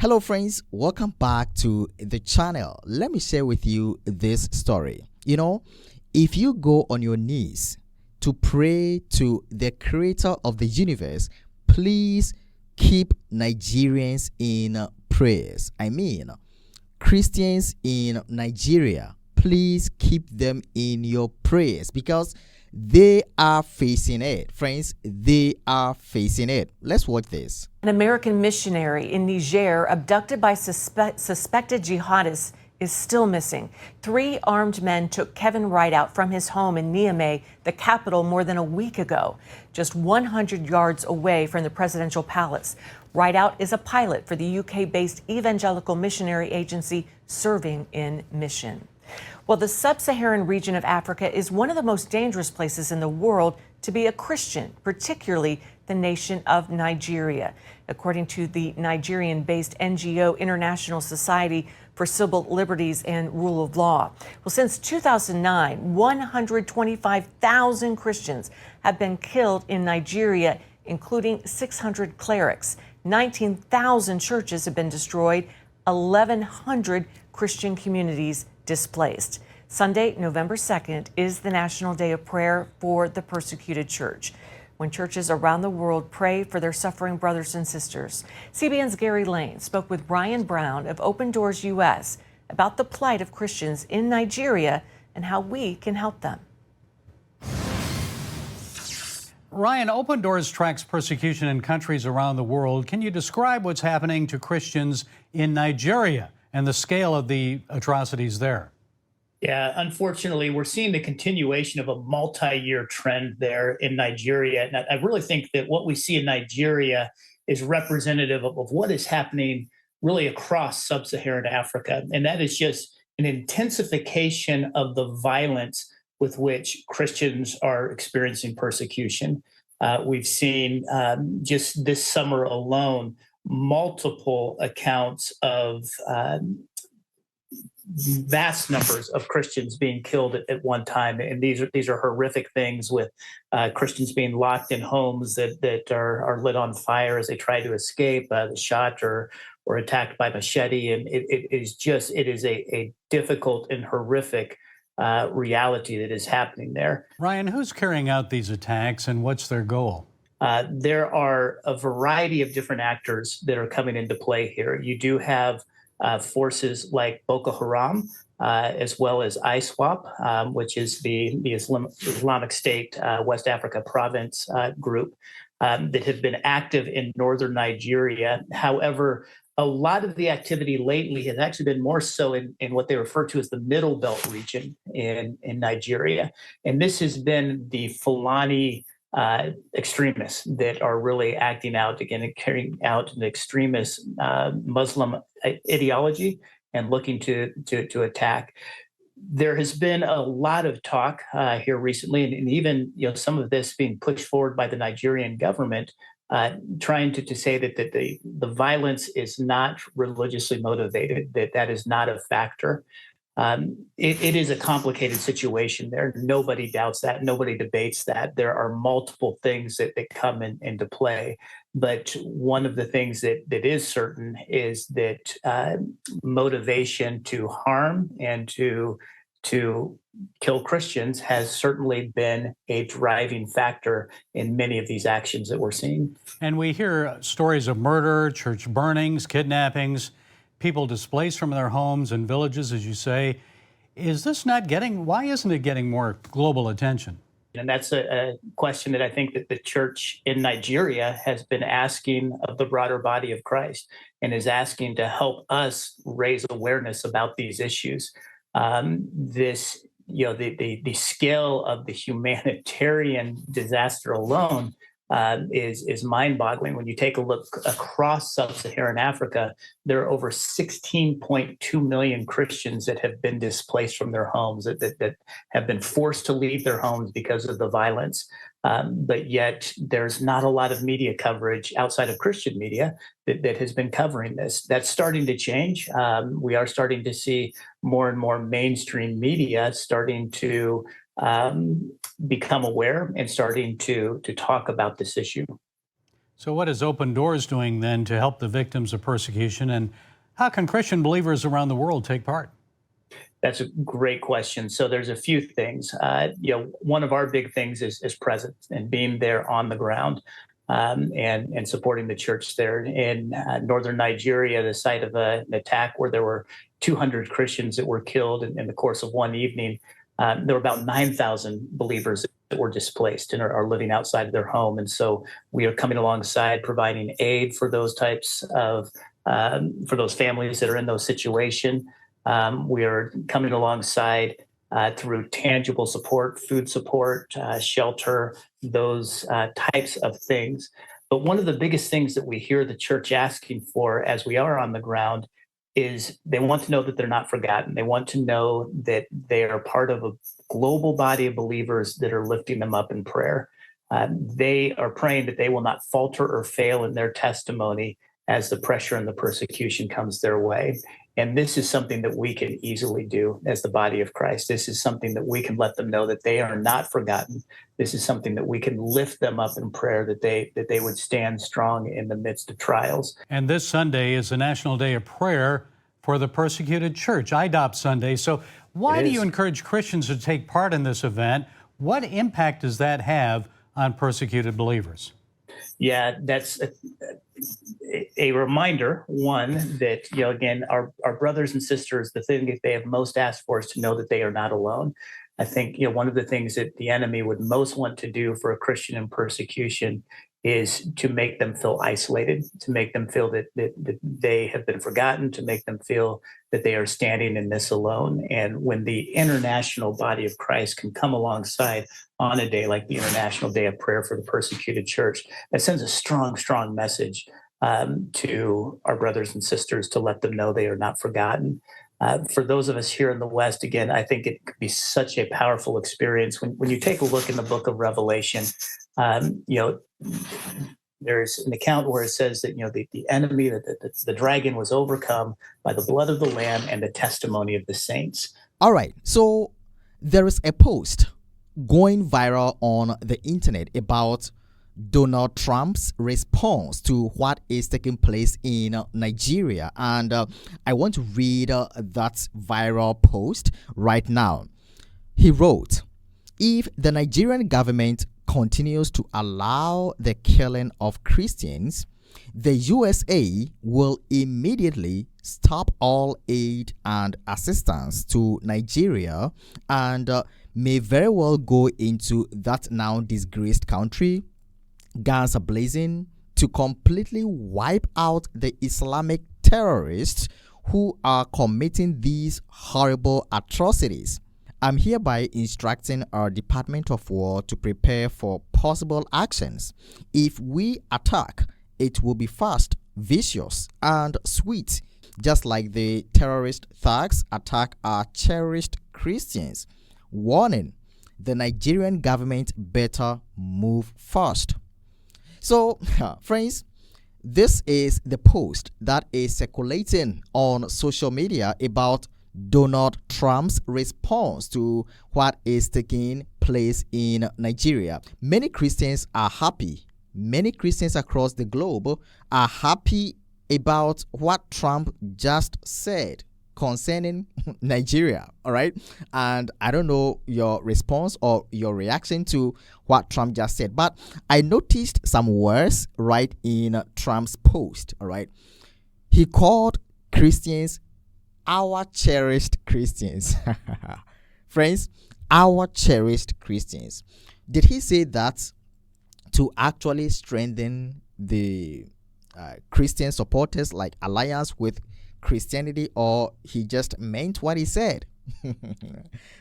Hello, friends. Welcome back to the channel. Let me share with you this story. If you go on your knees to pray to the creator of the universe, please keep Nigerians in prayers. I mean, Christians in Nigeria, please keep them in your prayers because they are facing it. Friends, they are facing it. Let's watch this. An American missionary in Niger, abducted by suspected jihadists, is still missing. 3 armed men took Kevin Rideout from his home in Niamey, the capital, more than a week ago, just 100 yards away from the presidential palace. Rideout is a pilot for the UK-based evangelical missionary agency serving in mission. Well, the sub-Saharan region of Africa is one of the most dangerous places in the world to be a Christian, particularly the nation of Nigeria. According to the Nigerian-based NGO International Society for Civil Liberties and Rule of Law. Well, since 2009, 125,000 Christians have been killed in Nigeria, including 600 clerics. 19,000 churches have been destroyed, 1,100 Christian communities displaced. Sunday, November 2nd, is the National Day of Prayer for the Persecuted Church, when churches around the world pray for their suffering brothers and sisters. CBN's Gary Lane spoke with Ryan Brown of Open Doors U.S. about the plight of Christians in Nigeria and how we can help them. Ryan, Open Doors tracks persecution in countries around the world. Can you describe what's happening to Christians in Nigeria and the scale of the atrocities there? Yeah, unfortunately, we're seeing the continuation of a multi-year trend there in Nigeria. And I really think that what we see in Nigeria is representative of what is happening really across sub-Saharan Africa. And that is just an intensification of the violence with which Christians are experiencing persecution. We've seen just this summer alone multiple accounts of vast numbers of Christians being killed at one time, and these are horrific things, with Christians being locked in homes that are lit on fire as they try to escape, shot or attacked by machete, and it is a difficult and horrific reality that is happening there. Ryan, who's carrying out these attacks and what's their goal? There are a variety of different actors that are coming into play here. You do have forces like Boko Haram, as well as ISWAP, which is the Islamic State West Africa province group that have been active in northern Nigeria. However, a lot of the activity lately has actually been more so in what they refer to as the Middle Belt region in Nigeria. And this has been the Fulani extremists that are really acting out again and carrying out an extremist Muslim ideology and looking to attack. There has been a lot of talk here recently, and even some of this being pushed forward by the Nigerian government, trying to say that the violence is not religiously motivated, that is not a factor. It is a complicated situation there. Nobody doubts that. Nobody debates that. There are multiple things that come into play. But one of the things that is certain is that motivation to harm and to kill Christians has certainly been a driving factor in many of these actions that we're seeing. And we hear stories of murder, church burnings, kidnappings, people displaced from their homes and villages, as you say. Why isn't it getting more global attention? And that's a question that I think that the church in Nigeria has been asking of the broader body of Christ, and is asking to help us raise awareness about these issues. The scale of the humanitarian disaster alone is mind-boggling. When you take a look across sub-Saharan Africa, there are over 16.2 million Christians that have been displaced from their homes, that have been forced to leave their homes because of the violence. But yet there's not a lot of media coverage outside of Christian media that has been covering this. That's starting to change. We are starting to see more and more mainstream media starting to become aware and starting to talk about this issue. So, what is Open Doors doing then to help the victims of persecution, and how can Christian believers around the world take part? That's a great question. So there's a few things. One of our big things is presence and being there on the ground, and supporting the church there in northern Nigeria, the site of an attack where there were 200 Christians that were killed in the course of one evening. There were about 9,000 believers that were displaced and are living outside of their home. And so we are coming alongside, providing aid for those types of for those families that are in those situations. We are coming alongside through tangible support, food support, shelter, those types of things. But one of the biggest things that we hear the church asking for as we are on the ground is they want to know that they're not forgotten. They want to know that they are part of a global body of believers that are lifting them up in prayer. They are praying that they will not falter or fail in their testimony as the pressure and the persecution comes their way. And this is something that we can easily do as the body of Christ. This is something that we can let them know that they are not forgotten. This is something that we can lift them up in prayer, that they would stand strong in the midst of trials. And this Sunday is a National Day of Prayer for the Persecuted Church, IDOP Sunday. So why do you encourage Christians to take part in this event? What impact does that have on persecuted believers? Yeah, that's a reminder, one, that, again, our brothers and sisters, the thing that they have most asked for is to know that they are not alone. I think, one of the things that the enemy would most want to do for a Christian in persecution is to make them feel isolated, to make them feel that they have been forgotten, to make them feel that they are standing in this alone. And when the international body of Christ can come alongside on a day like the International Day of Prayer for the Persecuted Church, that sends a strong, strong message to our brothers and sisters to let them know they are not forgotten. For those of us here in the West, again, I think it could be such a powerful experience. When you take a look in the book of Revelation, there's an account where it says that, the enemy, the dragon was overcome by the blood of the Lamb and the testimony of the saints. All right. So there is a post going viral on the internet about Donald Trump's response to what is taking place in Nigeria. And I want to read that viral post right now. He wrote, "If the Nigerian government continues to allow the killing of Christians, the USA will immediately stop all aid and assistance to Nigeria and may very well go into that now disgraced country, guns blazing, to completely wipe out the Islamic terrorists who are committing these horrible atrocities. I'm hereby instructing our Department of War to prepare for possible actions. If we attack, it will be fast, vicious, and sweet, just like the terrorist thugs attack our cherished Christians. Warning, the Nigerian government better move fast." So, friends, this is the post that is circulating on social media about Donald Trump's response to what is taking place in Nigeria. Many Christians are happy. Many Christians across the globe are happy about what Trump just said concerning Nigeria. All right. And I don't know your response or your reaction to what Trump just said, but I noticed some words right in Trump's post. All right. He called Christians our cherished Christians. Friends, our cherished Christians. Did he say that to actually strengthen the Christian supporters, like alliance with Christianity, or he just meant what he said?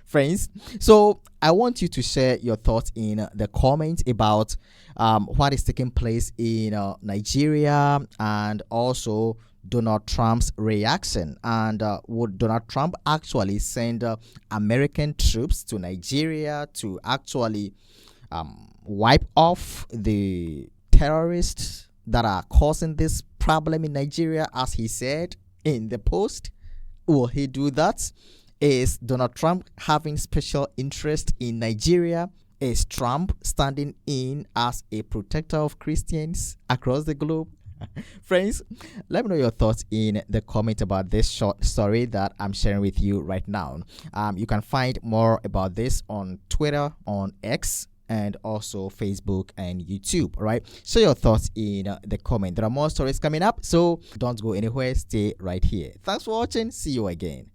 Friends, so I want you to share your thoughts in the comments about what is taking place in Nigeria, and also Donald Trump's reaction. And would Donald Trump actually send American troops to Nigeria to actually wipe off the terrorists that are causing this problem in Nigeria, as he said in the post? Will he do that? Is Donald Trump having special interest in Nigeria? Is Trump standing in as a protector of Christians across the globe? Friends, let me know your thoughts in the comment about this short story that I'm sharing with you right now. You can find more about this on Twitter, on X, and also Facebook and YouTube. All right, share your thoughts in the comment. There are more stories coming up, so don't go anywhere. Stay right here. Thanks for watching. See you again.